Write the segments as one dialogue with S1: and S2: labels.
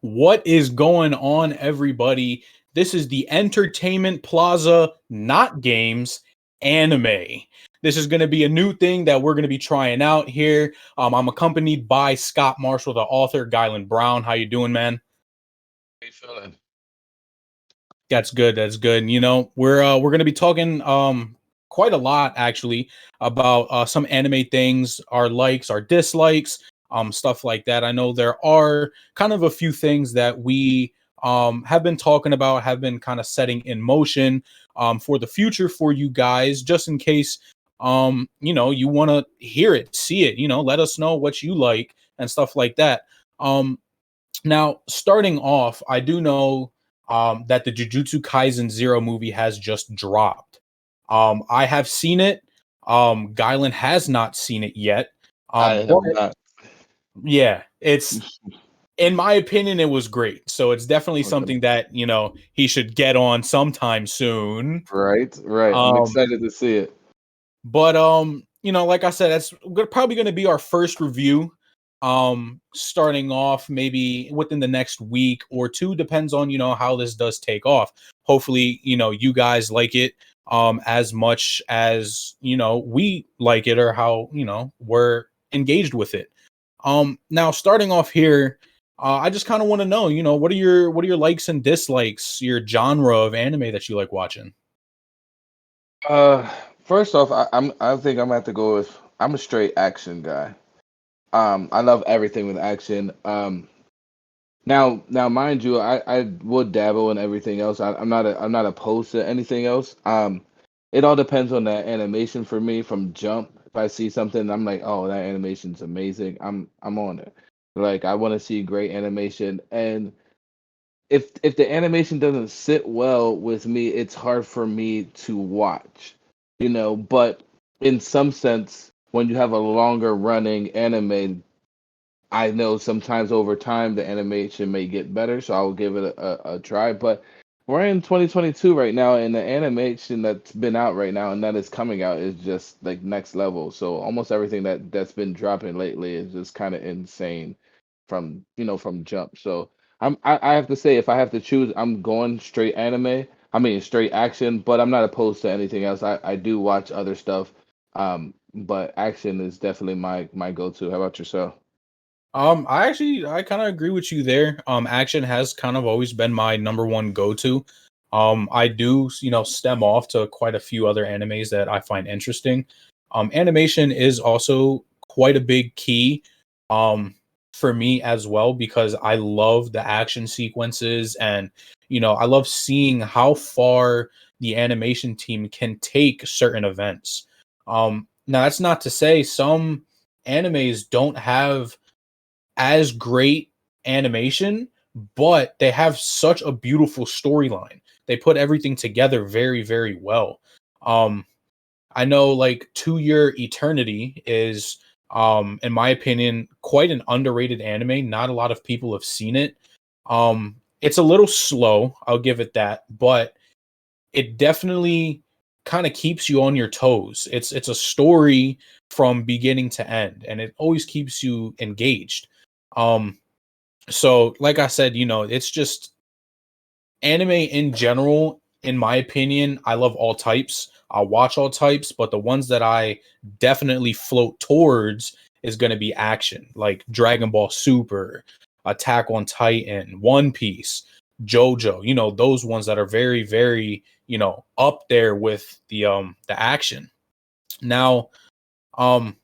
S1: What is going on, everybody? This is the Entertainment Plaza, not games, anime. This is going to be a new thing that we're going to be trying out here. I'm accompanied by Scott Marshall, the author, Guylan and Bryan. How you doing, man?
S2: How you feeling?
S1: That's good. That's good. You know, we're going to be talking quite a lot actually about some anime things, our likes, our dislikes, stuff like that. I know there are kind of a few things that we have been talking about, have been kind of setting in motion for the future for you guys, just in case you want to hear it, see it, let us know what you like and stuff like that. Now, starting off, I do know that the Jujutsu Kaisen Zero movie has just dropped. I have seen it. Guylan has not seen it yet.
S2: I
S1: But
S2: have not.
S1: yeah, it's in my opinion, it was great. So it's definitely
S2: Okay.
S1: something that he should get on sometime soon.
S2: Right, right. I'm
S1: Um,
S2: excited to see it.
S1: But like I said, that's probably going to be our first review. Starting off maybe within the next week or two, depends on how this does take off. Hopefully, you guys like it as much as we like it, or how we're engaged with it. Now starting off here, I just kind of want to know, what are your likes and dislikes, your genre of anime that you like watching?
S2: Uh, First off, I think I'm gonna have to go with I'm a straight action guy. I love everything with action. Now, mind you, I would dabble in everything else. I'm not opposed to anything else. It all depends on the animation for me from jump. If I see something, I'm like, oh, that animation's amazing. I'm on it. Like I want to see great animation, and if the animation doesn't sit well with me, it's hard for me to watch. But in some sense, when you have a longer running anime, I know sometimes over time the animation may get better, so I will give it a try. But we're in 2022 right now, and the animation that's been out right now and that is coming out is just like next level. So almost everything that's been dropping lately is just kind of insane from jump. So I have to say, if I have to choose, I'm going straight anime. I mean straight action, but I'm not opposed to anything else. I do watch other stuff, but action is definitely my go-to. How about yourself?
S1: I kind of agree with you there. Action has kind of always been my number one go-to. I do, stem off to quite a few other animes that I find interesting. Animation is also quite a big key, um, for me as well, because I love the action sequences, and I love seeing how far the animation team can take certain events. Now that's not to say some animes don't have as great animation, but they have such a beautiful storyline. They put everything together very, very well. Um, I know like To Your Eternity is, in my opinion, quite an underrated anime. Not a lot of people have seen it. It's a little slow, I'll give it that, but it definitely kind of keeps you on your toes. It's a story from beginning to end, and it always keeps you engaged. Um, so, like I said, it's just anime in general. In my opinion, I love all types. I watch all types, but the ones that I definitely float towards is going to be action, like Dragon Ball Super, Attack on Titan, One Piece, JoJo. Those ones that are very, very, up there with the action. Now, um,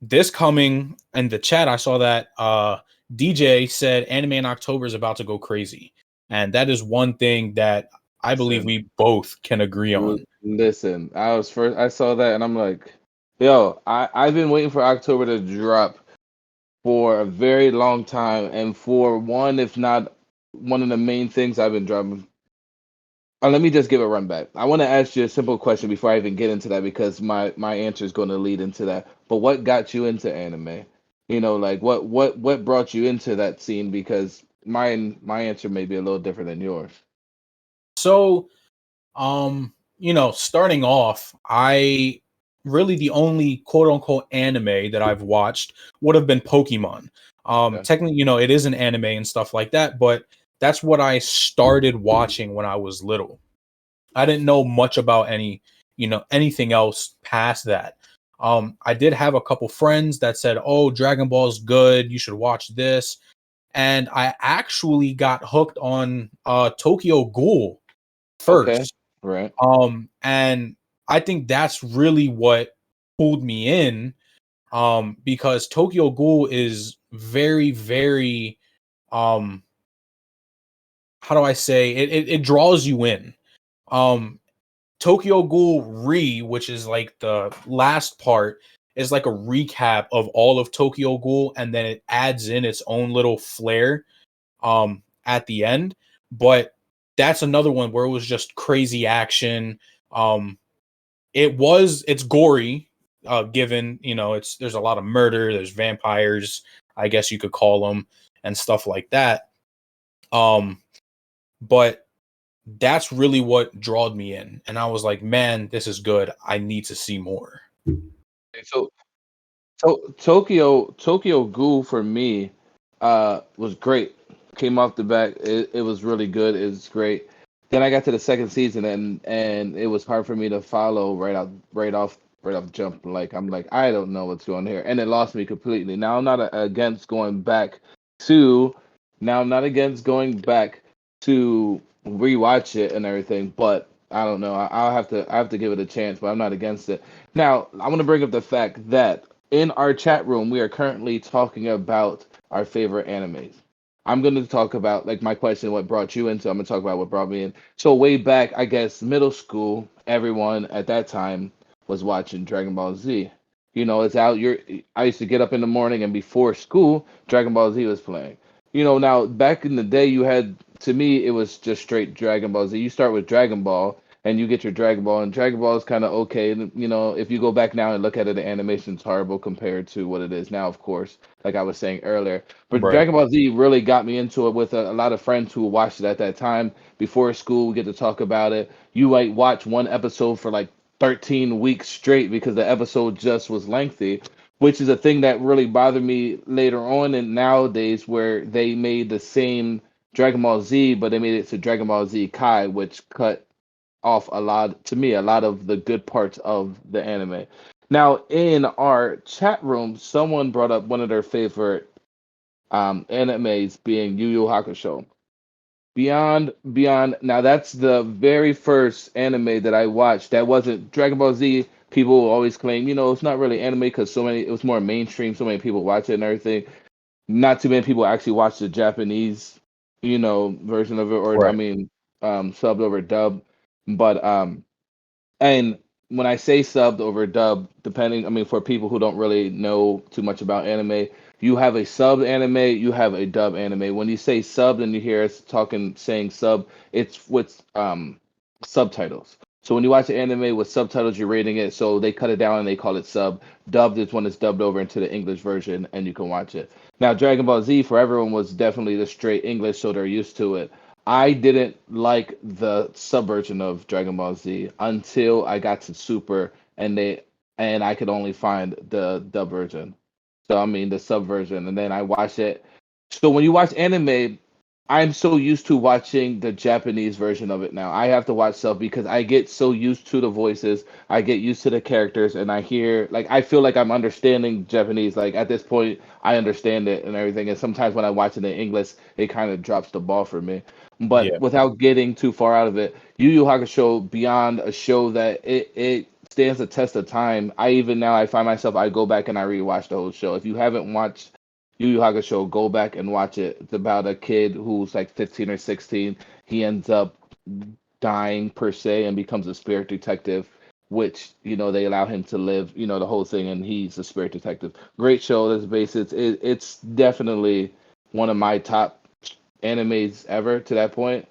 S1: this coming in the chat, I saw that DJ said anime in October is about to go crazy, and that is one thing that I believe
S2: Listen,
S1: we both can agree on.
S2: listen. I saw that and I'm like, yo, I've been waiting for October to drop for a very long time, and for one, if not one of the main things I've been dropping. Let me just give a run back. I want to ask you a simple question before I even get into that because my answer is going to lead into that. But what got you into anime? Like what brought you into that scene? Because my answer may be a little different than yours.
S1: So, starting off, I really the only quote unquote anime that I've watched would have been Pokemon.
S2: Okay.
S1: Technically, it is an anime and stuff like that, but that's what I started watching when I was little. I didn't know much about anything else past that. I did have a couple friends that said, "Oh, Dragon Ball's good. You should watch this." And I actually got hooked on Tokyo Ghoul
S2: Okay.
S1: first.
S2: Right.
S1: And I think that's really what pulled me in, because Tokyo Ghoul is very, very, um, how do I say it draws you in. Um, Tokyo Ghoul which is like the last part, is like a recap of all of Tokyo Ghoul, and then it adds in its own little flair at the end. But that's another one where it was just crazy action. Um, it's gory, given it's there's a lot of murder, there's vampires, I guess you could call them, and stuff like that. Um, but that's really what drawed me in, and I was like, man, this is good. I need to see more.
S2: Okay, so Tokyo Ghoul for me was great. Came off the back, it was really good. It was great. Then I got to the second season and it was hard for me to follow right off jump. Like I'm like I don't know what's going here, and it lost me completely. Now I'm not against going back to now I'm not against going back to rewatch it and everything, but I don't know. I have to give it a chance, but I'm not against it. Now, I want to bring up the fact that in our chat room, we are currently talking about our favorite animes. I'm going to talk about, like, my question, what brought you in, so I'm going to talk about what brought me in. So, way back, I guess, middle school, everyone at that time was watching Dragon Ball Z. It's out. I used to get up in the morning, and before school, Dragon Ball Z was playing. Now, back in the day, to me, it was just straight Dragon Ball Z. You start with Dragon Ball, and you get your Dragon Ball, and Dragon Ball is kind of okay. And, if you go back now and look at it, the animation's horrible compared to what it is now, of course, like I was saying earlier. But
S1: Right.
S2: Dragon Ball Z really got me into it with a lot of friends who watched it at that time. Before school, we get to talk about it. You like watch one episode for like 13 weeks straight because the episode just was lengthy, which is a thing that really bothered me later on and nowadays where they made the same Dragon Ball Z, but they made it to Dragon Ball Z Kai, which cut off a lot of the good parts of the anime. Now, in our chat room, someone brought up one of their favorite animes being Yu Yu Hakusho. Beyond. Now, that's the very first anime that I watched. That wasn't Dragon Ball Z. People always claim, it's not really anime because it was more mainstream. So many people watch it and everything. Not too many people actually watch the Japanese, version of it, or I
S1: Right.
S2: mean, subbed over dubbed. But and when I say subbed over dubbed, depending, I mean, for people who don't really know too much about anime, you have a sub anime, you have a dub anime. When you say subbed and you hear us saying sub, it's with subtitles. So when you watch an anime with subtitles, you're rating it. So they cut it down and they call it sub. Dubbed is when it's dubbed over into the English version and you can watch it. Now, Dragon Ball Z for everyone was definitely the straight English, so they're used to it. I didn't like the sub version of Dragon Ball Z until I got to Super and I could only find the dub version. So I mean the sub version, and then I watched it. So when you watch anime, I'm so used to watching the Japanese version of it now. I have to watch sub because I get so used to the voices, I get used to the characters, and I feel like I'm understanding Japanese. Like at this point, I understand it and everything. And sometimes when I watch it in English, it kind of drops the ball for me. But
S1: Yeah.
S2: without getting too far out of it, Yu Yu Hakusho beyond a show that it stands the test of time. I find myself I go back and I rewatch the whole show. If you haven't watched Yu Yu Hakusho, go back and watch it. It's about a kid who's like 15 or 16. He ends up dying per se and becomes a spirit detective, which they allow him to live, the whole thing, and he's a spirit detective. Great show. That's basic. It's definitely one of my top animes ever to that point.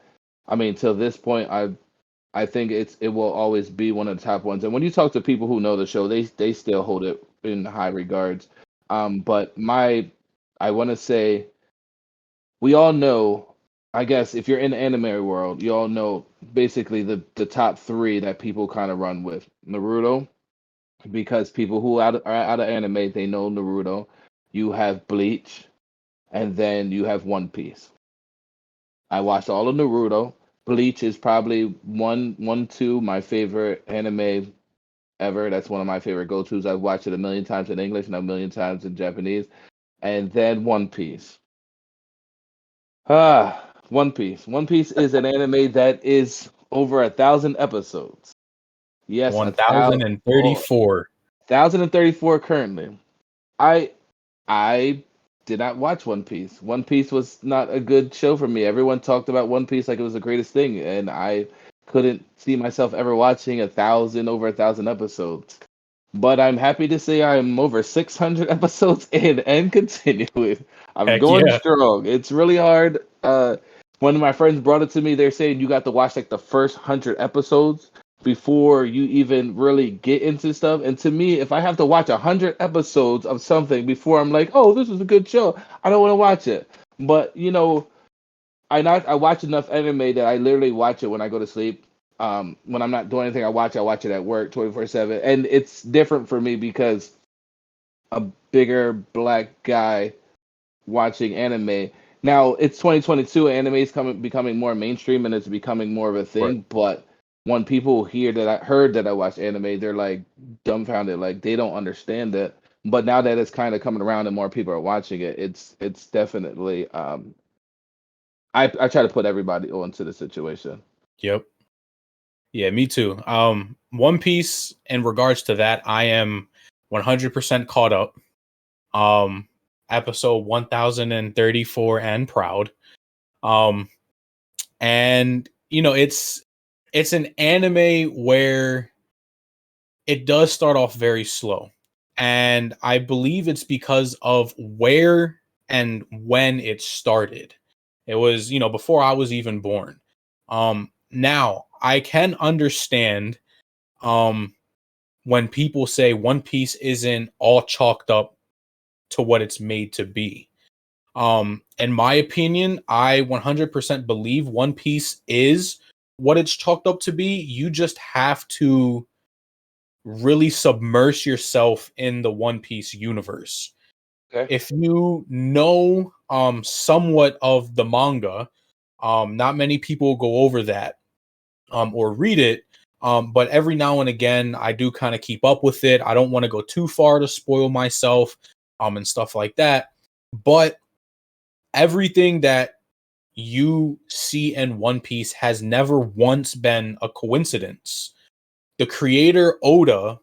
S2: I mean, till this point, I think it will always be one of the top ones. And when you talk to people who know the show, they still hold it in high regards. But I want to say we all know. I guess if you're in the anime world, you all know basically the top three that people kind of run with: Naruto, because people who are out of anime, they know Naruto. You have Bleach, and then you have One Piece. I watched all of Naruto. Bleach is probably two my favorite anime ever. That's one of my favorite go tos. I've watched it a million times in English and a million times in Japanese. And then One Piece. One Piece. One Piece is an anime that is over 1,000 episodes. Yes, a thousand. Oh,
S1: 1034.
S2: 1,034 currently. I I did not watch One Piece. One Piece was not a good show for me. Everyone talked about One Piece like it was the greatest thing, and I couldn't see myself ever watching over 1,000 episodes. But I'm happy to say I'm over 600 episodes in and continuing. I'm
S1: Heck
S2: going
S1: yeah.
S2: strong. It's really hard. One of my friends brought it to me. They're saying you got to watch like the first 100 episodes before you even really get into stuff. And to me, if I have to watch 100 episodes of something before I'm like, oh, this is a good show, I don't want to watch it. But I watch enough anime that I literally watch it when I go to sleep. When I'm not doing anything, I watch it at work 24/7, and it's different for me because a bigger black guy watching anime. Now it's 2022, anime is becoming more mainstream and it's becoming more of a
S1: Right.
S2: thing. But when people hear that I heard that I watch anime, they're like dumbfounded, like they don't understand it. But now that it's kind of coming around and more people are watching it, it's definitely I try to put everybody onto the situation.
S1: Yep. Yeah, me too. One Piece, in regards to that, I am 100% caught up. Um, Episode 1034 and proud. Um, and it's an anime where it does start off very slow. And I believe it's because of where and when it started. It was, before I was even born. Now I can understand um when people say One Piece isn't all chalked up to what it's made to be. In my opinion, I 100% believe One Piece is what it's chalked up to be. You just have to really submerge yourself in the One Piece universe.
S2: Okay.
S1: If you know somewhat of the manga, not many people go over that or read it. But every now and again, I do kind of keep up with it. I don't want to go too far to spoil myself and stuff like that. But everything that you see in One Piece has never once been a coincidence. The creator Oda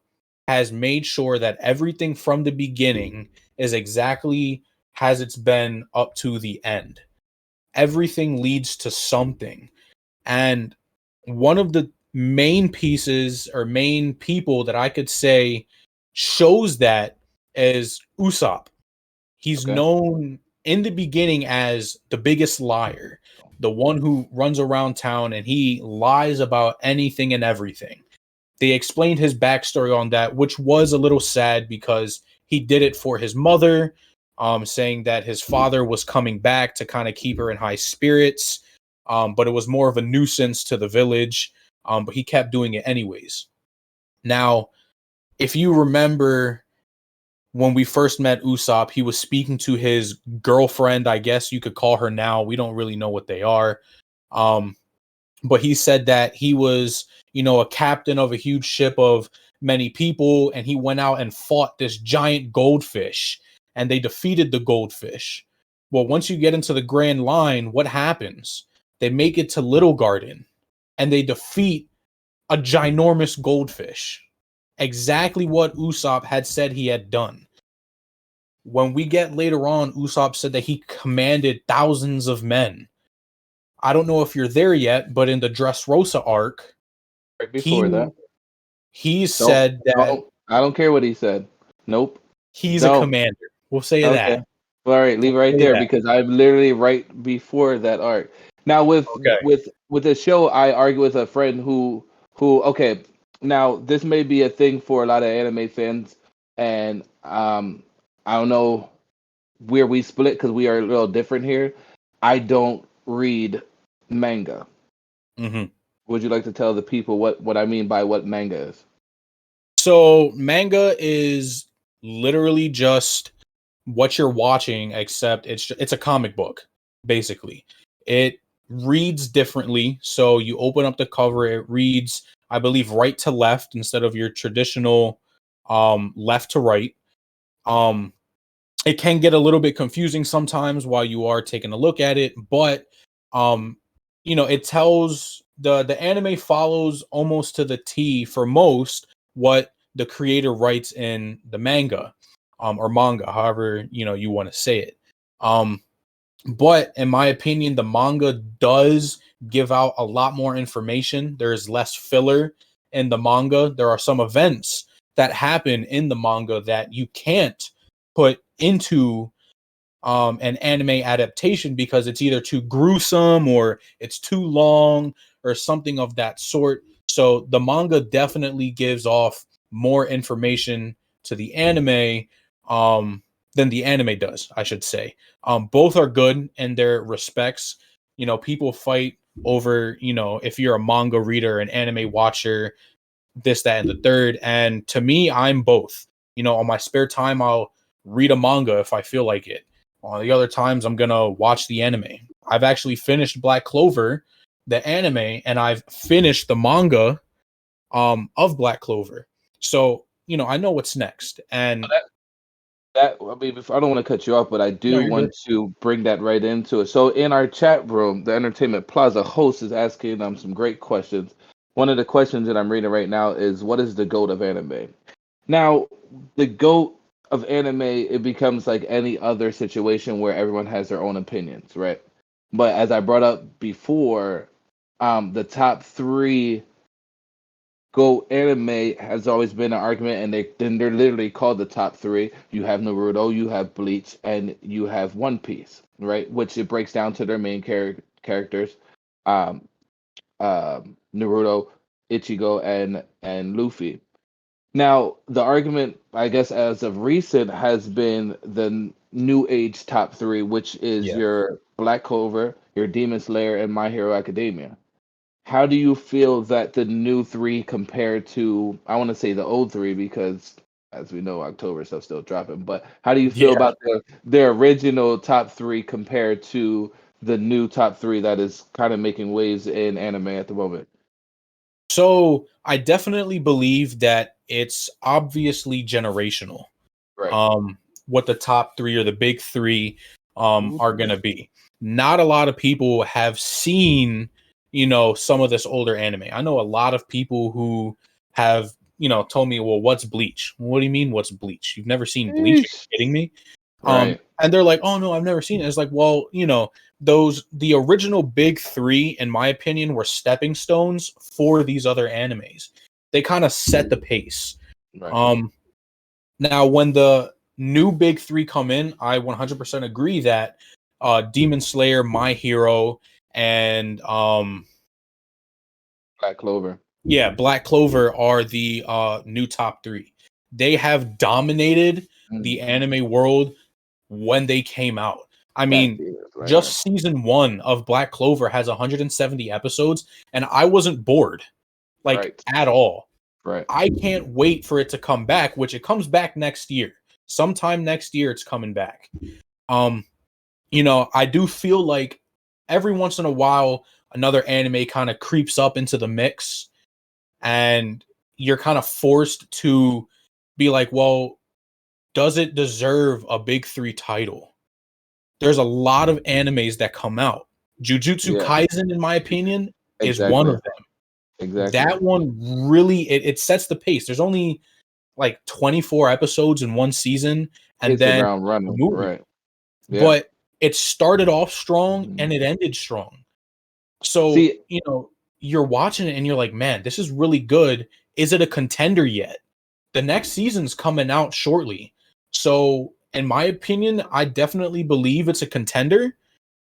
S1: has made sure that everything from the beginning is exactly as it's been up to the end. Everything leads to something. And one of the main pieces or main people that I could say shows that is Usopp. He's
S2: Okay.
S1: known in the beginning as the biggest liar, the one who runs around town and he lies about anything and everything. They explained his backstory on that, which was a little sad because he did it for his mother, saying that his father was coming back to kind of keep her in high spirits, but it was more of a nuisance to the village. But he kept doing it anyways. Now, if you remember when we first met Usopp, he was speaking to his girlfriend, I guess you could call her now. We don't really know what they are. Um, but he said that he was, a captain of a huge ship of many people, and he went out and fought this giant goldfish, and they defeated the goldfish. Well, once you get into the Grand Line, what happens? They make it to Little Garden, and they defeat a ginormous goldfish. Exactly what Usopp had said he had done. When we get later on, Usopp said that he commanded thousands of men. I don't know if you're there yet, but in the Dressrosa arc,
S2: Right before
S1: he
S2: that.
S1: he
S2: Don't
S1: said that
S2: don't I don't care what he said. Nope.
S1: he's a
S2: Don't.
S1: commander. We'll say
S2: Okay.
S1: that.
S2: All right,
S1: We'll
S2: leave it right
S1: say
S2: there
S1: that.
S2: because I'm literally right before that arc. Now
S1: Okay.
S2: with the show, I argue with a friend who okay. Now this may be a thing for a lot of anime fans, and I don't know where we split because we are a little different here. I don't read manga.
S1: hmm
S2: Would you like to tell the people what I mean by what manga is?
S1: So manga is literally just what you're watching, except it's a comic book, basically. It reads differently. So you open up the cover, it reads, I believe, right to left instead of your traditional left to right. Um it can get a little bit confusing sometimes while you are taking a look at it, but um it tells the anime follows almost to the T for most what the creator writes in the manga, or manga, however you want to say it. um but in my opinion, the manga does give out a lot more information. There is less filler in the manga. There are some events that happen in the manga that you can't put into an anime adaptation because it's either too gruesome or it's too long or something of that sort. So the manga definitely gives off more information to the anime than the anime does, I should say. Both are good in their respects. People fight over, if you're a manga reader, an anime watcher, this, that, and the third. And to me, I'm both. On my spare time, I'll read a manga if I feel like it. On the other times, I'm gonna watch the anime. I've actually finished Black Clover, the anime, and I've finished the manga of Black Clover. So I know what's next. And
S2: I mean, I don't want to cut you off, but I
S1: no,
S2: do
S1: you're good.
S2: want to bring that right into it. So in our chat room, the Entertainment Plaza host is asking some great questions. One of the questions that I'm reading right now is, what is the GOAT of anime? Now, the GOAT of anime, it becomes like any other situation where everyone has their own opinions, right? But as I brought up before, the top three GOAT anime has always been an argument, and they're literally called the top three. You have Naruto, you have Bleach, and you have One Piece, right? Which it breaks down to their main characters, um, Naruto, Ichigo, and Luffy. Now, the argument, I guess, as of recent, has been the new age top three, which is
S1: Yeah.
S2: your Black Clover, your Demon Slayer, and My Hero Academia. How do you feel that the new three compare to, I want to say the old three because, as we know, October stuff's still dropping, but how do you feel
S1: Yeah.
S2: about their original top three compared to the new top three that is kind of making waves in anime at the moment?
S1: So I definitely believe that it's obviously generational.
S2: Right.
S1: um, what the top three or the big three are
S2: Mhm.
S1: going to be. Not a lot of people have seen, some of this older anime. I know a lot of people who have, told me, well, what's Bleach? What do you mean, what's Bleach? You've never seen Bleach? Are
S2: Sheesh.
S1: you kidding me?
S2: Right.
S1: And they're like, oh no, I've never seen it. It's like, well, the original big three, in my opinion, were stepping stones for these other animes. They kind of set the pace.
S2: Right.
S1: Um, Now, when the new big three come in, I 100% agree that Demon Slayer, My Hero, and
S2: Black Clover.
S1: yeah, Black Clover are the new top three. They have dominated the
S2: Mhm.
S1: anime world when they came out. I
S2: Fact
S1: mean,
S2: is, right here.
S1: just season one of Black Clover has 170 episodes, and I wasn't bored, like,
S2: Right.
S1: at all.
S2: Right.
S1: I can't wait for it to come back, which it comes back next year. Sometime next year it's coming back. Um, I do feel like every once in a while another anime kind of creeps up into the mix and you're kind of forced to be like, well, does it deserve a big 3 title? There's a lot of animes that come out. Jujutsu
S2: Yeah.
S1: Kaisen, in my opinion, is one
S2: Exactly.
S1: of them.
S2: Exactly.
S1: That one really it sets the pace. There's only like 24 episodes in one season and
S2: Hits the
S1: then
S2: ground
S1: a
S2: running.
S1: movie.
S2: Right. Yeah.
S1: But it started off strong
S2: Mhm.
S1: and it ended strong. So,
S2: See,
S1: you're watching it and you're like, man, this is really good. Is it a contender yet? The next season's coming out shortly. So, in my opinion, I definitely believe it's a contender.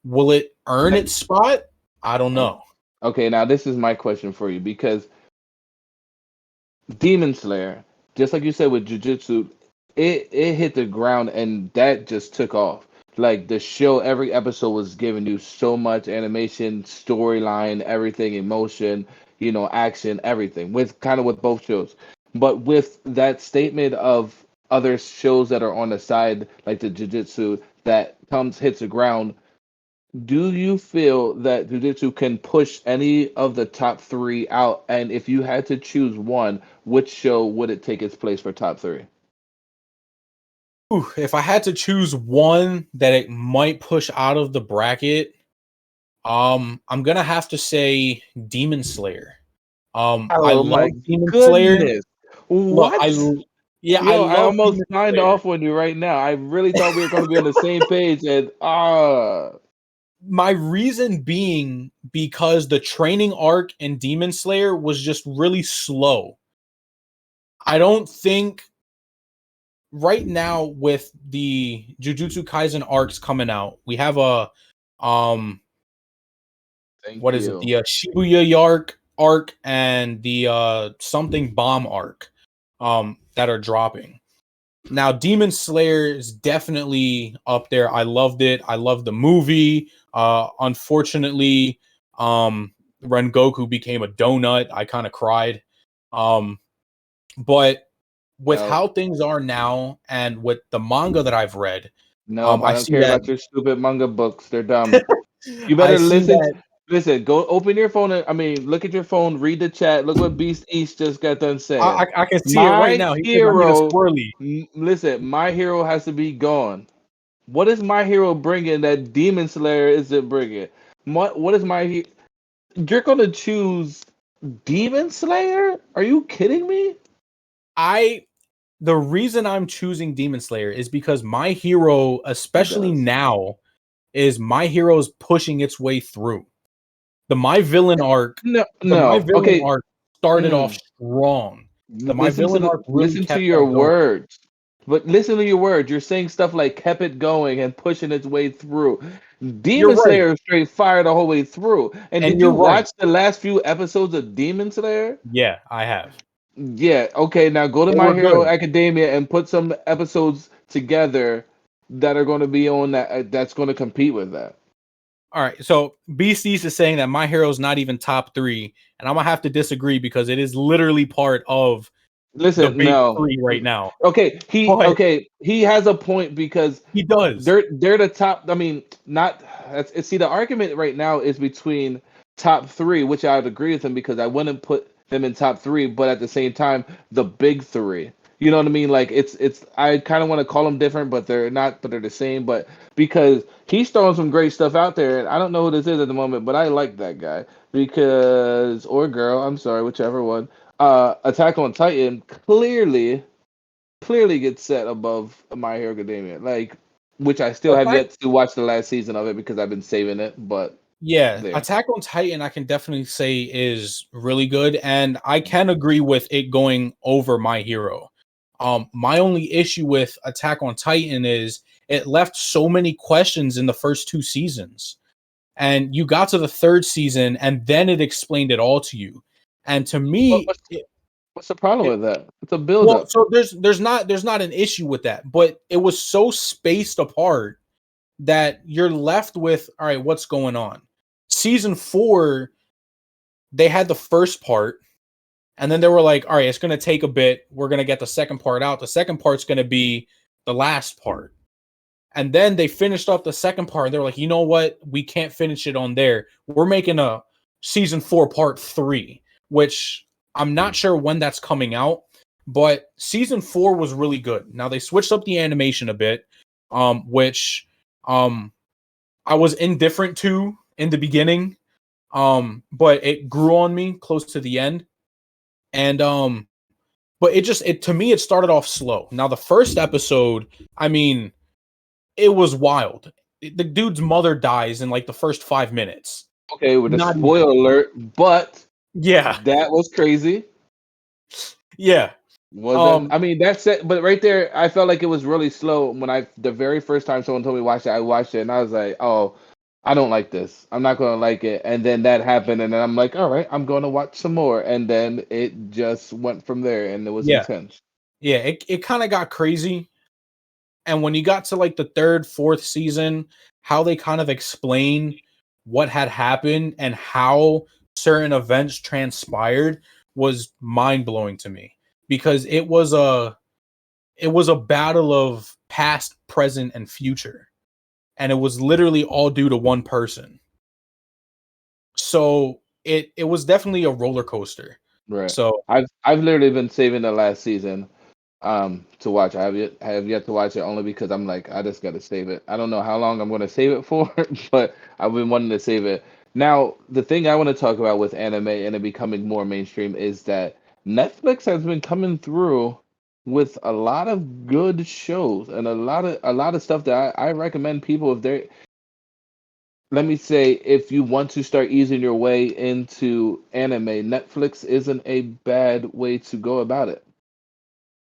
S1: Will it earn its spot? I don't
S2: oh,
S1: know.
S2: okay, now this is my question for you because Demon Slayer, just like you said with Jujutsu, it hit the ground and that just took off. Like the show, every episode was giving you so much animation, storyline, everything, emotion, action, everything. With kind of with both shows. But with that statement of other shows that are on the side, like the Jiu-Jitsu, that hits the ground, do you feel that Jiu-Jitsu can push any of the top three out? And if you had to choose one, which show would it take its place for top three?
S1: Ooh, if I had to choose one that it might push out of the bracket, I'm gonna have to say Demon Slayer. I
S2: Oh
S1: love
S2: my
S1: Demon Slayer.
S2: goodness.
S1: Look,
S2: What?
S1: yeah, I
S2: Yo, I
S1: love
S2: almost
S1: Demon
S2: signed
S1: Slayer.
S2: off on you right now. I really thought we were going to be on the same page. And
S1: My reason being because the training arc in Demon Slayer was just really slow. I don't think right now with the Jujutsu Kaisen arcs coming out, we have a um
S2: thank
S1: what is it?
S2: you.
S1: The Shibuya arc and the something bomb arc that are dropping. Now Demon Slayer is definitely up there. I loved it. I loved the movie. Unfortunately, Rengoku became a donut. I kind of cried. Um but with
S2: No,
S1: how things are now and with the manga that I've read,
S2: nope. I
S1: I
S2: don't
S1: see
S2: care
S1: that
S2: about your stupid manga books. They're dumb. You
S1: I
S2: better
S1: see
S2: listen.
S1: that
S2: Listen, go open your phone. I mean, look at your phone, read the chat. Look what Beast East just got done saying.
S1: I can see it right
S2: My
S1: now. He says I need a
S2: hero,
S1: squirrely.
S2: listen, my hero has to be gone. What is my hero bringing that Demon Slayer isn't bringing? What is my You're gonna choose Demon Slayer? Are you kidding me?
S1: I The reason I'm choosing Demon Slayer is because my hero,
S2: He
S1: especially
S2: does.
S1: now, is my hero's pushing its way through. The My Villain arc,
S2: No,
S1: the My
S2: no.
S1: Villain
S2: Okay.
S1: arc started off
S2: Mm.
S1: strong. The My Villain arc really
S2: Listen to
S1: kept
S2: your
S1: that going.
S2: words. But listen to your words. You're saying stuff like kept it going and pushing its way through.
S1: You're
S2: Demon
S1: right.
S2: Slayer is straight fire the whole way through. And
S1: And
S2: did
S1: you're
S2: you
S1: right.
S2: watch the last few episodes of Demon Slayer?
S1: Yeah, I have.
S2: Yeah, okay, now go to
S1: They
S2: My
S1: were
S2: Hero
S1: good.
S2: Academia and put some episodes together that are going to be on that's going to compete with that.
S1: All right. So BC's is saying that My Hero's not even top 3, and I'm gonna have to disagree because it is literally part of the
S2: Listen,
S1: big
S2: no.
S1: 3 right now. But
S2: Okay, he has a point because
S1: he does.
S2: they're the top. I mean, not see the argument right now is between top three, which I would agree with him because I wouldn't put them in top three, but at the same time, the big three. You know what I mean? Like it's I kind of want to call them different, but they're not, but they're the same. But because he's throwing some great stuff out there, and I don't know who this is at the moment, but I like that guy because or girl, I'm sorry, whichever one. Attack on Titan clearly gets set above My Hero Academia. Like, which I still have
S1: Attack
S2: yet to watch the last season of it because I've been saving it. But
S1: Yeah,
S2: there,
S1: Attack on Titan I can definitely say is really good, and I can agree with it going over My Hero. My only issue with Attack on Titan is it left so many questions in the first 2 seasons. And you got to the 3rd season and then it explained it all to you. And to
S2: what,
S1: me,
S2: what's what's the problem
S1: it
S2: with that? It's a build
S1: well,
S2: up.
S1: so there's not an issue with that, but it was so spaced apart that you're left with, all right, what's going on? Season 4, they had the first part, and then they were like, all right, it's going to take a bit. We're going to get the second part out. The second part's going to be the last part. And then they finished up the second part. They were like, you know what? We can't finish it on there. We're making a season 4 part 3, which I'm not sure when that's coming out, but season 4 was really good. Now they switched up the animation a bit, which I was indifferent to in the beginning, but it grew on me close to the end. And but it to me it started off slow. Now the first episode, I mean, it was wild. The dude's mother dies in like the first 5 minutes.
S2: Okay, with a
S1: Not even.
S2: spoiler alert, but
S1: Yeah,
S2: that was crazy.
S1: yeah.
S2: Wasn't
S1: Um,
S2: I mean that's it, but right there I felt like it was really slow when I the very first time someone told me to watch it, I watched it and I was like, oh, I don't like this. I'm not gonna like it. And then that happened and then I'm like, all right, I'm gonna watch some more. And then it just went from there and it was
S1: yeah,
S2: intense.
S1: yeah. It kind of got crazy, and when you got to like the 3rd, 4th season, how they kind of explain what had happened and how certain events transpired was mind blowing to me. because it was a battle of past, present, and future, and it was literally all due to one person. So it was definitely a roller coaster.
S2: Right.
S1: So
S2: I've literally been saving the last season to watch. I have yet to watch it only because I'm like I just gotta save it. I don't know how long I'm gonna save it for, but I've been wanting to save it. Now, the thing I want to talk about with anime and it becoming more mainstream is that Netflix has been coming through with a lot of good shows and a lot of stuff that I recommend people if they let me say if you want to start easing your way into anime, Netflix isn't a bad way to go about it.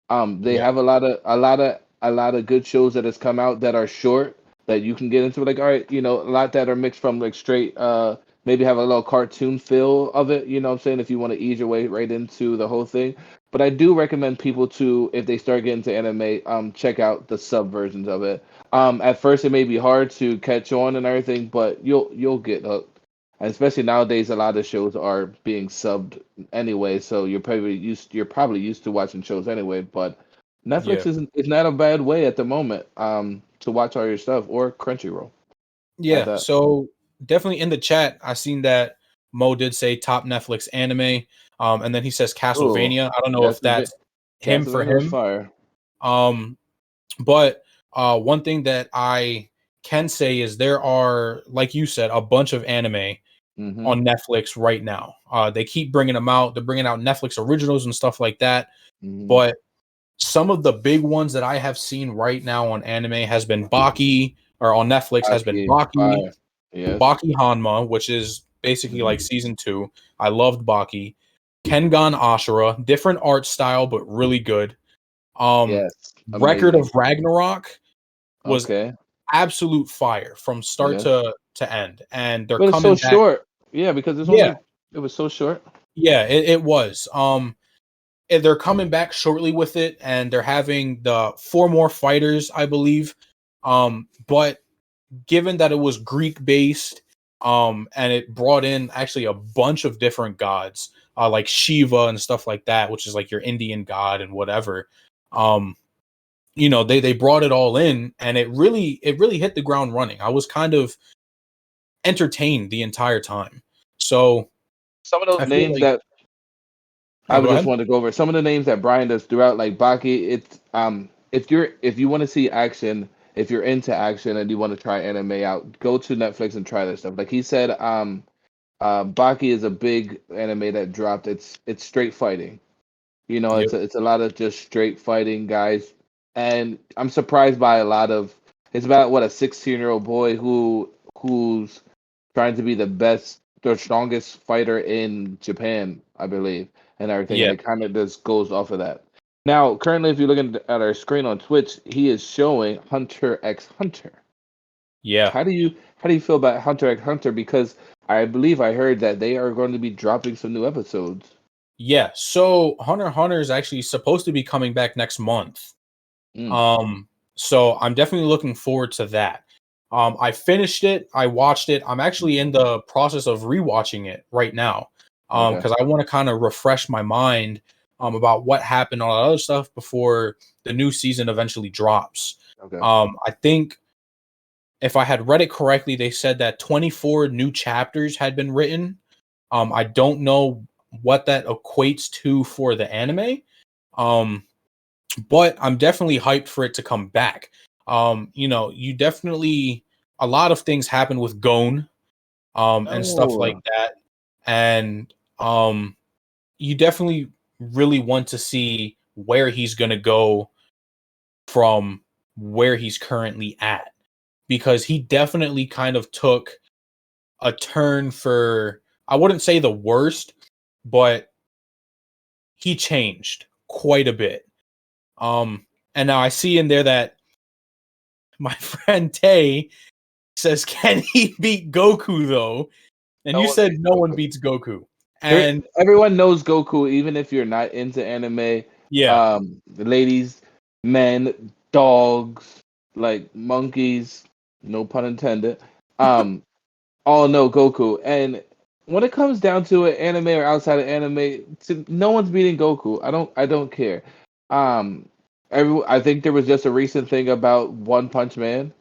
S2: They
S1: yeah,
S2: have a lot of good shows that has come out that are short that you can get into. Like, all right, a lot that are mixed from like straight, maybe have a little cartoon feel of it. You know what I'm saying? If you want to ease your way right into the whole thing. But I do recommend people to, if they start getting to anime, check out the sub versions of it. At first it may be hard to catch on and everything, but you'll get hooked. And especially nowadays, a lot of shows are being subbed anyway, so you're probably used to watching shows anyway. But
S1: yeah,
S2: Netflix is not a bad way at the moment to watch all your stuff or Crunchyroll at
S1: yeah.
S2: that.
S1: So definitely in the chat, I seen that Mo did say top Netflix anime, and then he says
S2: Oh,
S1: Castlevania. I don't know if
S2: Castlevania,
S1: that's him for
S2: Castlevania was
S1: him.
S2: fire.
S1: Um, but one thing that I can say is there are, like you said, a bunch of anime
S2: Mm-hmm.
S1: on Netflix right now. They keep bringing them out. They're bringing out Netflix originals and stuff like that.
S2: Mm-hmm.
S1: But some of the big ones that I have seen right now on anime has been Baki, or on Netflix has been
S2: Baki,
S1: Baki,
S2: fire. Yes.
S1: Baki Hanma, which is basically like
S2: Mm-hmm.
S1: season 2. I loved Baki. Kengan Ashura, different art style but really good. Um,
S2: Yes.
S1: Record
S2: Amazing.
S1: of Ragnarok was
S2: Okay.
S1: absolute fire from start
S2: Yes.
S1: to end, and they're
S2: But it's so
S1: coming back.
S2: short. Yeah, because
S1: Yeah,
S2: it was so short.
S1: yeah, it was. And they're coming back shortly with it, and they're having the 4 more fighters, I believe. But given that it was Greek based, and it brought in actually a bunch of different gods, like Shiva and stuff like that, which is like your Indian god and whatever. Um, they brought it all in, and it really hit the ground running. I was kind of entertained the entire time. So
S2: Some of those
S1: I feel
S2: names
S1: like,
S2: that I
S1: oh,
S2: would
S1: go
S2: just
S1: ahead.
S2: want to go over some of the names that Brian does throughout, like Baki. It's if you want to see action, if you're into action and you want to try anime out, go to Netflix and try that stuff. Like he said, Baki is a big anime that dropped. It's straight fighting.
S1: Yep.
S2: It's a lot of just straight fighting guys, and I'm surprised by a lot of. It's about what a 16-year-old boy who's trying to be the strongest fighter in Japan, I believe, and everything, and
S1: Yeah.
S2: it kind of just goes off of that. Now, currently, if you're looking at our screen on Twitch, he is showing Hunter x Hunter.
S1: Yeah.
S2: How do you feel about Hunter x Hunter? Because I believe I heard that they are going to be dropping some new episodes.
S1: Yeah. So Hunter x Hunter is actually supposed to be coming back next month.
S2: Mm,
S1: Um, so I'm definitely looking forward to that. I finished it, I watched it. I'm actually in the process of rewatching it right now.
S2: okay.
S1: Because I want to kind of refresh my mind about what happened, all that other stuff before the new season eventually drops.
S2: Okay.
S1: I think if I had read it correctly, they said that 24 new chapters had been written. I don't know what that equates to for the anime. Um, but I'm definitely hyped for it to come back. You definitely, a lot of things happen with Gon, and stuff like
S2: Oh,
S1: that, and you definitely really want to see where he's gonna go from where he's currently at, because he definitely kind of took a turn for, I wouldn't say the worst, but he changed quite a bit. And now I see in there that my friend Tay says, "Can he beat Goku though?" And
S2: no
S1: you
S2: one
S1: said
S2: beats
S1: no one
S2: Goku.
S1: beats Goku. And
S2: Everyone knows Goku, even if you're not into anime.
S1: yeah,
S2: Ladies, men, dogs, like monkeys, no pun intended. Um, all know Goku, and when it comes down to it, anime or outside of anime, no one's beating Goku. I don't care. Um, I think there was just a recent thing about One Punch Man,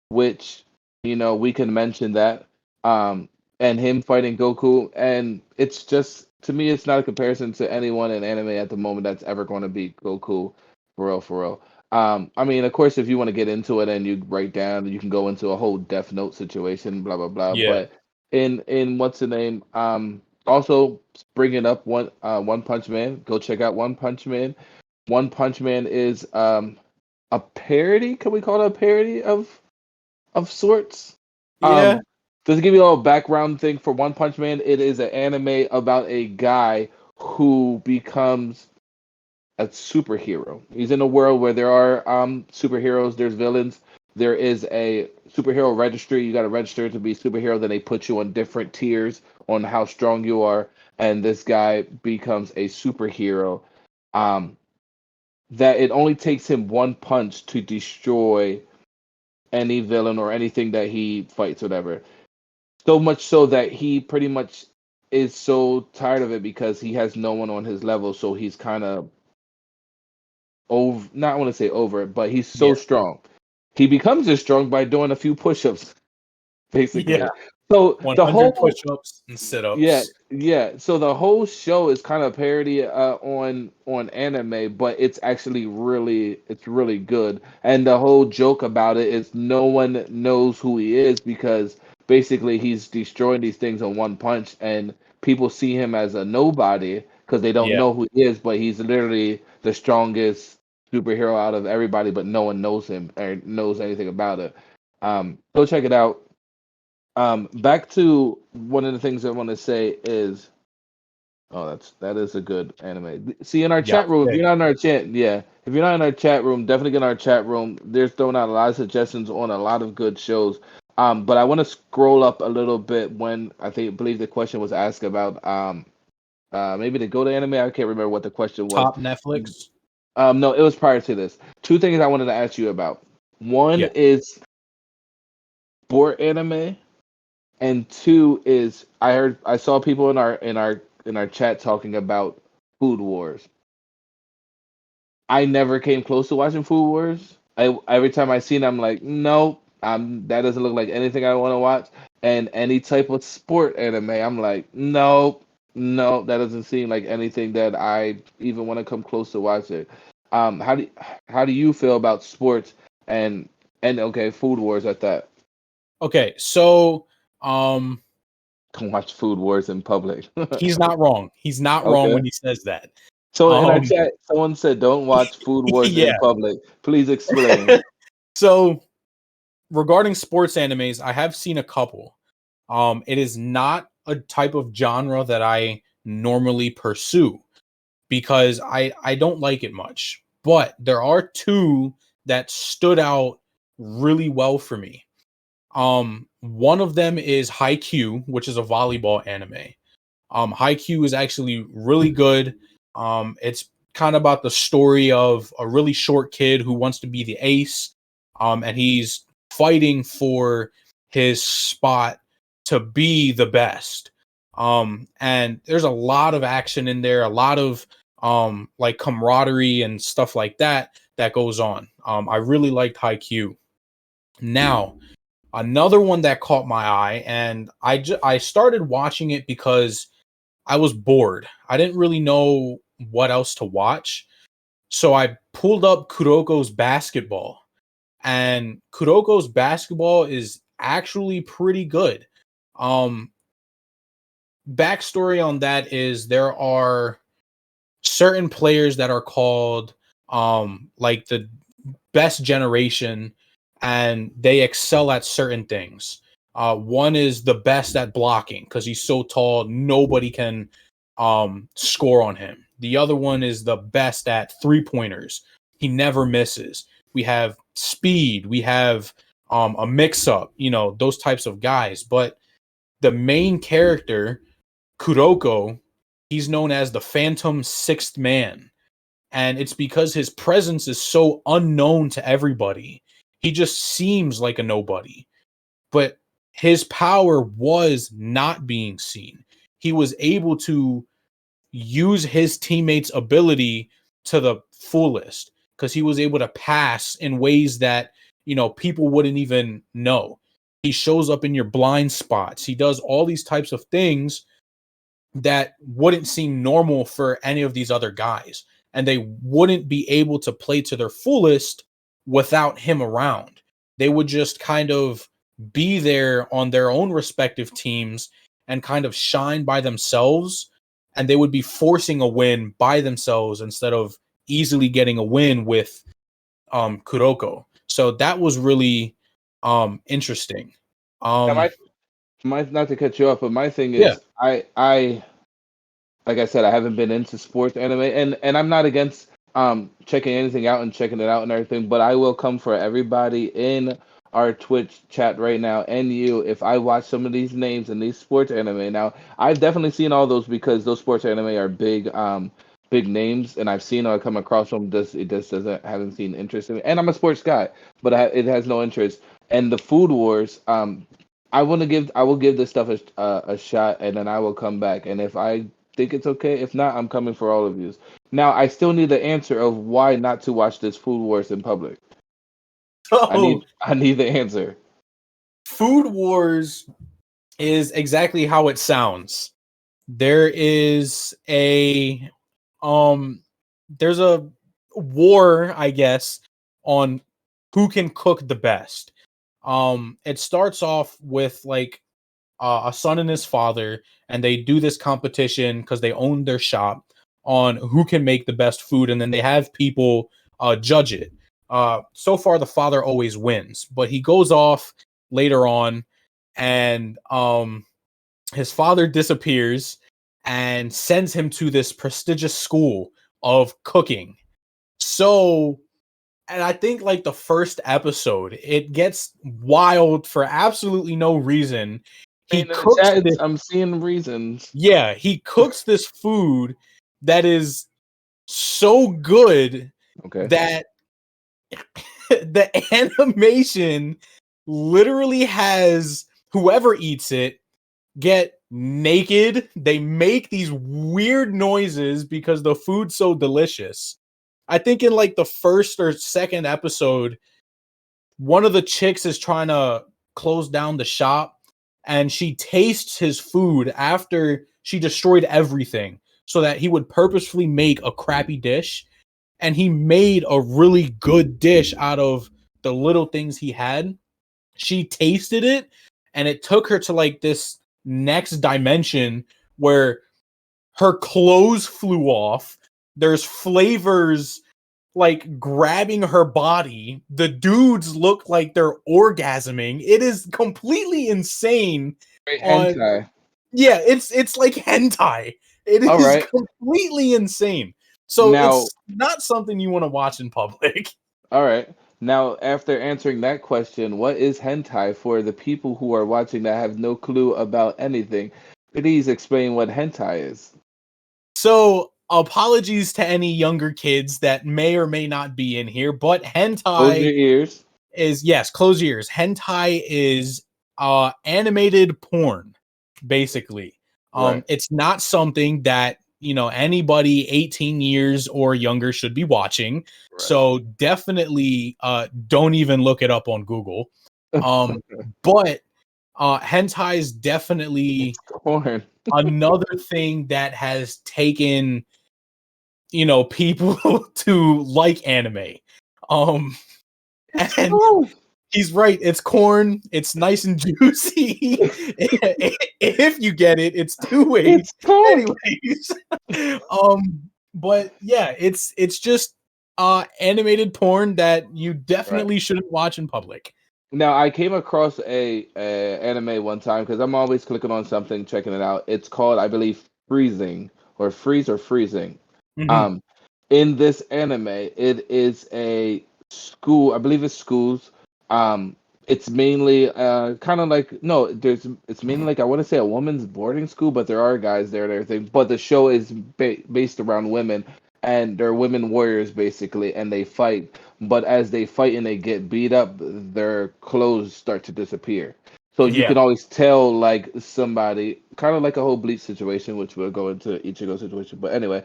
S2: which we can mention that. Um, and him fighting Goku, and it's just to me, it's not a comparison to anyone in anime at the moment that's ever going to beat Goku, for real, for real. I mean, of course, if you want to get into it and you write down, you can go into a whole Death Note situation, blah blah blah.
S1: Yeah.
S2: But in what's the name? Also bringing up One Punch Man. Go check out One Punch Man. One Punch Man is a parody. Can we call it a parody of sorts?
S1: Yeah.
S2: Just to give you a little background thing for One Punch Man, it is an anime about a guy who becomes a superhero. He's in a world where there are superheroes, there's villains. There is a superhero registry. You got to register to be superhero. Then they put you on different tiers on how strong you are. And this guy becomes a superhero. Um, that it only takes him one punch to destroy any villain or anything that he fights, whatever. So much so that he pretty much is so tired of it because he has no one on his level. So he's kind of over, not want to say over it, but he's so
S1: Yeah.
S2: strong. He becomes as strong by doing a few push-ups,
S1: Yeah.
S2: basically. So the
S1: 100
S2: whole
S1: push-ups and
S2: yeah,
S1: sit-ups.
S2: yeah. So the whole show is kind of parody on anime, but it's really good. And the whole joke about it is no one knows who he is because basically he's destroying these things in one punch, and people see him as a nobody because they don't
S1: Yeah.
S2: know who he is, but he's literally the strongest superhero out of everybody, but no one knows him or knows anything about it. Go check it out. Back to one of the things I want to say is, oh, that is a good anime. See, in our
S1: Yeah.
S2: chat room, if
S1: Yeah.
S2: you're not in our chat, yeah, if you're not in our chat room, definitely get in our chat room. They're throwing out a lot of suggestions on a lot of good shows. But I want to scroll up a little bit when believe the question was asked about maybe to go to anime. I can't remember what the question was.
S1: Top Netflix.
S2: No, it was prior to this. Two things I wanted to ask you about. One
S1: Yeah.
S2: is sport anime. And two is I saw people in our chat talking about Food Wars. I never came close to watching Food Wars. Every time I seen it, I'm like, no, that doesn't look like anything I want to watch. And any type of sport anime, I'm like, no, no, that doesn't seem like anything that I even want to come close to watch it. How do you feel about sports and okay, Food Wars at that?
S1: Okay, so um
S2: Can watch Food Wars in public.
S1: he's not wrong. He's not wrong
S2: Okay.
S1: when he says that.
S2: So in our
S1: Um
S2: chat, someone said, "Don't watch Food Wars in
S1: yeah.
S2: public." Please explain.
S1: So regarding sports animes, I have seen a couple. It is not a type of genre that I normally pursue because I don't like it much. But there are two that stood out really well for me. One of them is Haikyuu, which is a volleyball anime. Haikyuu is actually really good. It's kind of about the story of a really short kid who wants to be the ace, and he's fighting for his spot to be the best. And there's a lot of action in there, a lot of like camaraderie and stuff like that that goes on. I really liked Haikyuu. Now, another one that caught my eye, and I started watching it because I was bored. I didn't really know what else to watch. So I pulled up Kuroko's basketball. And Kuroko's basketball is actually pretty good. Um Backstory on that is there are certain players that are called like the best generation, and they excel at certain things. One is the best at blocking because he's so tall, nobody can score on him. The other one is the best at three pointers. He never misses. We have speed. We have a mix up, those types of guys. But the main character, Kuroko, he's known as the Phantom Sixth Man. And it's because his presence is so unknown to everybody. He just seems like a nobody. But his power was not being seen. he was able to use his teammates' ability to the fullest because he was able to pass in ways that, people wouldn't even know. He shows up in your blind spots. He does all these types of things that wouldn't seem normal for any of these other guys. And they wouldn't be able to play to their fullest without him around. They would just kind of be there on their own respective teams and kind of shine by themselves. And they would be forcing a win by themselves instead of easily getting a win with Kuroko. So that was really interesting.
S2: Now,
S1: Um,
S2: my not to cut you off, but my thing
S1: yeah.
S2: is, I like I said, I haven't been into sports anime, and I'm not against checking anything out and checking it out and everything, but I will come for everybody in our Twitch chat right now and you if I watch some of these names in these sports anime. Now, I've definitely seen all those because those sports anime are big names, and I've seen or come across them. It just doesn't haven't seen interest in it, and I'm a sports guy, but it has no interest. And the Food Wars, I will give this stuff a shot, and then I will come back. And if I think it's okay. If not, I'm coming for all of you. Now, I still need the answer of why not to watch this Food Wars in public.
S1: So
S2: I need the answer.
S1: Food Wars is exactly how it sounds. There is a there's a war, I guess, on who can cook the best. It starts off with like a son and his father, and they do this competition because they own their shop on who can make the best food, and then they have people judge it. So far, the father always wins, but he goes off later on, and his father disappears and sends him to this prestigious school of cooking. So, and I think like the first episode, it gets wild for absolutely no reason.
S2: I
S1: He
S2: mean, in the
S1: cooks
S2: chat,
S1: this,
S2: I'm seeing reasons.
S1: yeah, he cooks this food that is so good
S2: Okay.
S1: that the animation literally has whoever eats it get naked. They make these weird noises because the food's so delicious. I think in like the first or second episode, one of the chicks is trying to close down the shop and she tastes his food after she destroyed everything so that he would purposefully make a crappy dish. And he made a really good dish out of the little things he had. She tasted it and it took her to like this next dimension where her clothes flew off. There's flavors like grabbing her body. The dudes look like they're orgasming. It is completely insane.
S2: Wait,
S1: On
S2: hentai.
S1: Yeah, it's like hentai. It
S2: All
S1: is
S2: right.
S1: completely insane. So
S2: Now,
S1: it's not something you want to watch in public.
S2: all right. Now, after answering that question, what is hentai for the people who are watching that have no clue about anything? Please explain what hentai is.
S1: So apologies to any younger kids that may or may not be in here, but
S2: Close your
S1: hentai
S2: ears.
S1: is, yes, close your ears. Hentai is animated porn, basically.
S2: Right.
S1: It's not something that anybody 18 years or younger should be watching.
S2: Right.
S1: So definitely don't even look it up on Google. Um, but hentai is
S2: It's
S1: definitely
S2: corn.
S1: another thing that has taken people to like anime. Um,
S2: It's
S1: and
S2: corn.
S1: he's right. It's corn. It's nice and juicy. If you get it, it's two ways.
S2: It's corn.
S1: Anyways, but yeah, it's just animated porn that you
S2: Right.
S1: definitely shouldn't watch in public.
S2: Now I came across a anime one time because I'm always clicking on something, checking it out. It's called, I believe, Freezing or Freeze or Freezing.
S1: Hmm.
S2: Um, in this anime, it is a school. I believe it's schools. Um, it's mainly kind of like no, it's mainly like I want to say a woman's boarding school, but there are guys there and everything. But the show is based around women, and they're women warriors basically, and they fight. But as they fight and they get beat up, their clothes start to disappear. So you
S1: Yeah.
S2: can always tell like somebody, kind of like a whole Bleach situation, which we'll go into Ichigo situation. But anyway,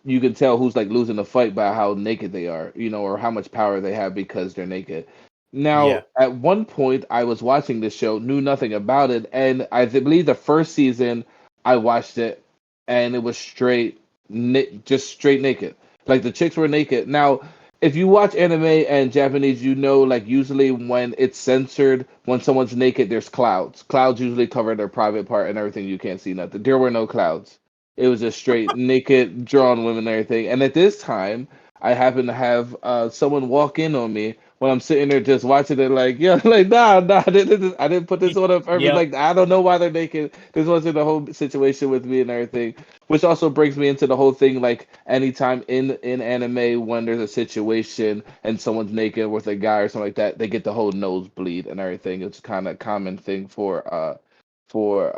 S2: you can tell who's like losing the fight by how naked they are, or how much power they have because they're naked. Now,
S1: Yeah.
S2: at one point, I was watching this show, knew nothing about it, and believe the first season I watched it, and it was just straight naked. Like the chicks were naked. Now, if you watch anime and Japanese, like usually when it's censored, when someone's naked, there's clouds. Clouds usually cover their private part and everything. You can't see nothing. There were no clouds. It was just straight naked, drawn women and everything. And at this time, I happened to have someone walk in on me when I'm sitting there just watching it, like, yeah, like, nah, I didn't put this on a purpose.
S1: Yep.
S2: Like, I don't know why they're naked. This wasn't the whole situation with me and everything. Which also brings me into the whole thing, like anytime in anime when there's a situation and someone's naked with a guy or something like that, they get the whole nosebleed and everything. It's kind of common thing for for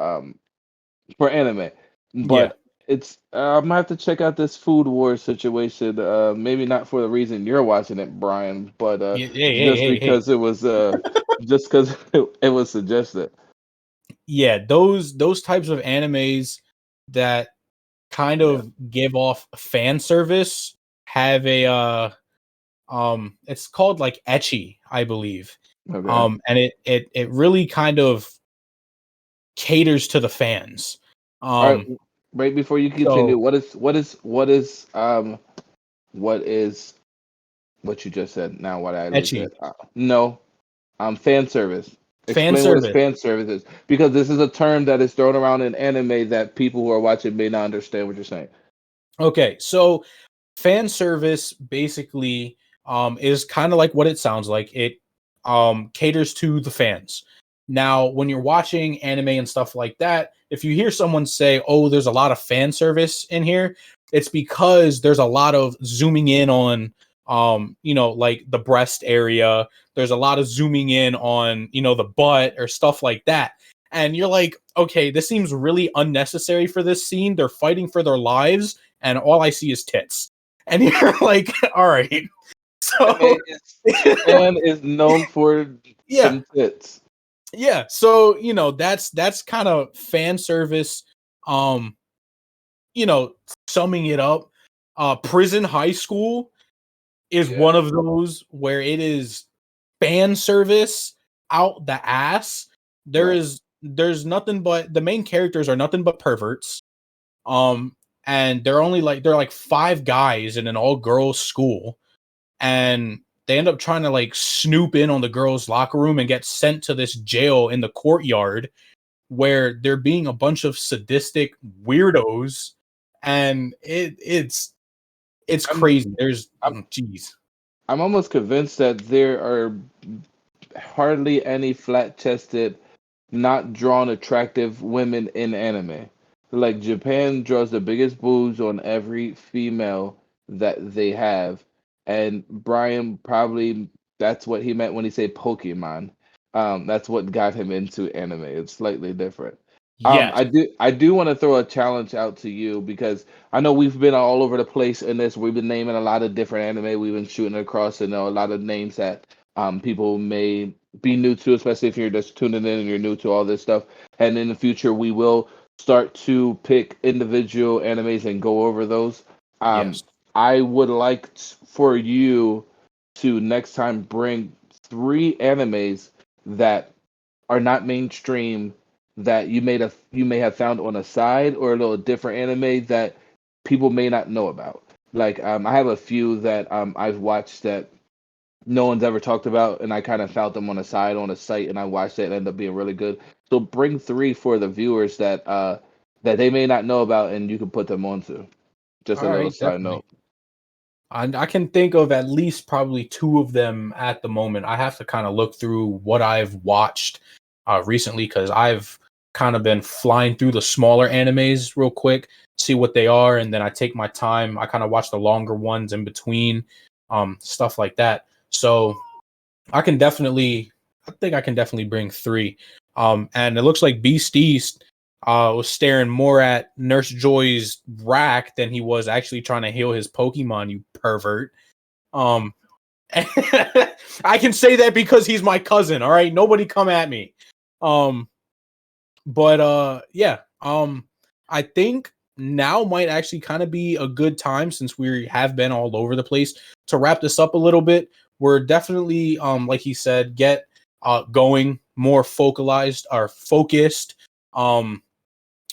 S2: anime.
S1: Yeah.
S2: But it's I'm gonna have to check out this food war situation. Maybe not for the reason you're watching it, Brian, but
S1: Hey, hey,
S2: just
S1: hey, hey.
S2: because it was just because it was suggested.
S1: Yeah, those types of animes that kind
S2: Yeah.
S1: of give off fan service have a it's called like etchy, I believe.
S2: Okay.
S1: And it really kind of caters to the fans.
S2: All right.
S1: Um
S2: Right before you continue,
S1: so
S2: what is what you just said? Now, why did I lose
S1: etchy
S2: it? No, fan service.
S1: fan
S2: Explain what is
S1: service.
S2: fan service is, because this is a term that is thrown around in anime that people who are watching may not understand what you're saying.
S1: Okay, so fan service basically is kind of like what it sounds like. It caters to the fans. Now, when you're watching anime and stuff like that, if you hear someone say, "Oh, there's a lot of fan service in here," it's because there's a lot of zooming in on like the breast area. There's a lot of zooming in on, the butt or stuff like that. And you're like, "Okay, this seems really unnecessary for this scene. They're fighting for their lives and all I see is tits." And you're like, all right.
S2: Anime
S1: So
S2: is Japan is known for
S1: yeah,
S2: some tits.
S1: yeah. So that's kind of fan service. Um, summing it up, Prison High School is
S2: Yeah,
S1: one of those where it is fan service out the ass.
S2: right.
S1: There's nothing but the main characters are nothing but perverts. Um, and they're like five guys in an all girls school, and they end up trying to like snoop in on the girls' locker room and get sent to this jail in the courtyard where they're being a bunch of sadistic weirdos, and it's
S2: I'm
S1: crazy. There's
S2: I'm
S1: jeez.
S2: I'm almost convinced that there are hardly any flat-chested, not drawn attractive women in anime. Like Japan draws the biggest boobs on every female that they have, and Brian probably that's what he meant when he said Pokemon. That's what got him into anime. It's slightly different.
S1: Yes,
S2: I do want to throw a challenge out to you because I know we've been all over the place in this. We've been naming a lot of different anime. We've been shooting across, a lot of names that people may be new to, especially if you're just tuning in and you're new to all this stuff. And in the future, we will start to pick individual animes and go over those. Um,
S1: yes.
S2: I would like for you to next time bring three animes that are not mainstream that you may have found on a side or a little different anime that people may not know about. Like I have a few that I've watched that no one's ever talked about, and I kind of found them on a side on a site, and I watched it and ended up being really good. So bring three for the viewers that they may not know about, and you can put them onto. Just
S1: All
S2: a little
S1: right,
S2: side
S1: definitely.
S2: note.
S1: I can think of at least probably two of them at the moment. I have to kind of look through what I've watched recently because I've kind of been flying through the smaller animes real quick, see what they are, and then I take my time. I kind of watch the longer ones in between, stuff like that. So I think I can definitely bring three. And it looks like Beast East was staring more at Nurse Joy's rack than he was actually trying to heal his Pokemon, you pervert. Um, I can say that because he's my cousin. All right, nobody come at me. Um, but yeah, I think now might actually kind of be a good time since we have been all over the place to wrap this up a little bit. We're definitely, like he said, get going more focalized or focused. On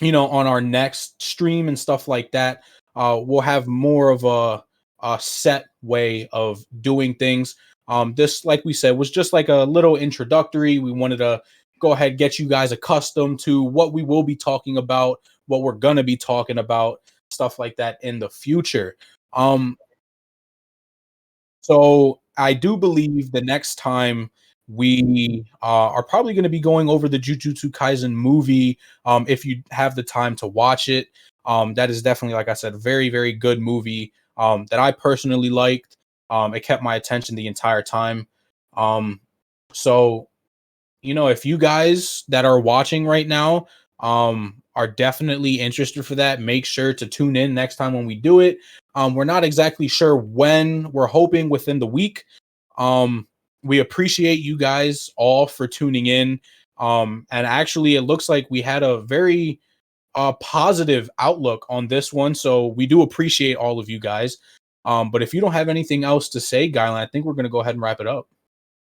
S1: our next stream and stuff like that, we'll have more of a set way of doing things. This, like we said, was just like a little introductory. We wanted to go ahead, get you guys accustomed to what we will be talking about, what we're going to be talking about, stuff like that in the future. Um, so I do believe the next time we are probably going to be going over the Jujutsu Kaisen movie. If you have the time to watch it, that is definitely, like I said, a very, very good movie that I personally liked. It kept my attention the entire time. So if you guys that are watching right now are definitely interested for that, make sure to tune in next time when we do it. We're not exactly sure when. We're hoping within the week. We appreciate you guys all for tuning in. And actually, it looks like we had a very positive outlook on this one. So we do appreciate all of you guys. But if you don't have anything else to say, Guylan, I think we're going to go ahead and wrap it up.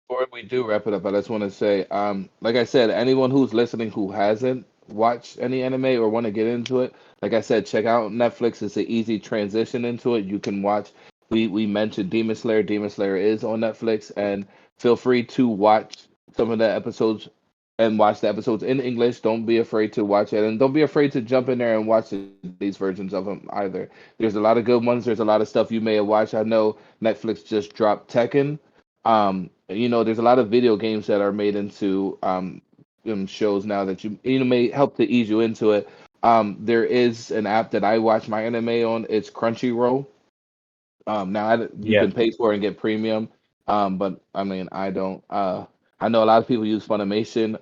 S2: Before we do wrap it up, I just want to say, like I said, anyone who's listening who hasn't watched any anime or want to get into it, like I said, check out Netflix. It's an easy transition into it. You can watch. We mentioned Demon Slayer. Demon Slayer is on Netflix, and feel free to watch some of the episodes and watch the episodes in English. Don't be afraid to watch it, and don't be afraid to jump in there and watch these versions of them either. There's a lot of good ones. There's a lot of stuff you may have watched. I know Netflix just dropped Tekken. There's a lot of video games that are made into shows now that you may help to ease you into it. There is an app that I watch my anime on. It's Crunchyroll. Now you
S1: Yeah.
S2: can pay for it and get premium, but I mean I don't. I know a lot of people use Funimation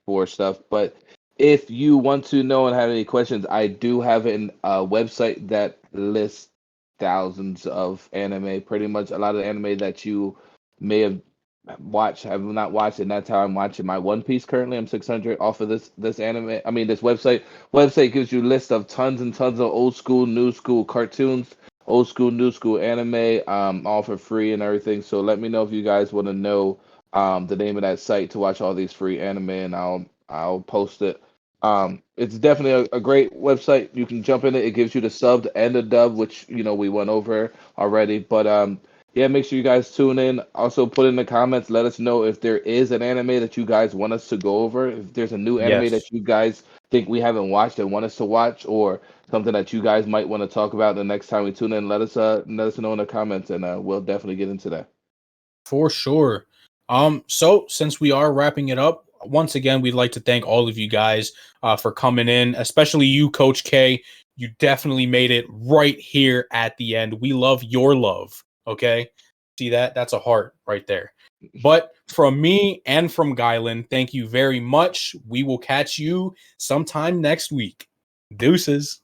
S2: for stuff, but if you want to know and have any questions, I do have a website that lists thousands of anime. Pretty much a lot of anime that you may have not watched, and that's how I'm watching my One Piece currently. I'm 600 off of this anime. I mean, this website gives you a list of tons and tons of old school, new school cartoons, old school, new school anime, all for free and everything. So let me know if you guys want to know the name of that site to watch all these free anime, and I'll post it. It's definitely a great website. You can jump in it. It gives you the subbed and the dub, which we went over already. But yeah, make sure you guys tune in. Also, put in the comments. Let us know if there is an anime that you guys want us to go over. If there's a new anime
S1: Yes.
S2: that you guys think we haven't watched and want us to watch, or something that you guys might want to talk about the next time we tune in, let us know in the comments, and we'll definitely get into that.
S1: For sure. So since we are wrapping it up, once again, we'd like to thank all of you guys for coming in, especially you, Coach K. You definitely made it right here at the end. We love your love. Okay. See that? That's a heart right there. But from me and from Guylan, thank you very much. We will catch you sometime next week. Deuces.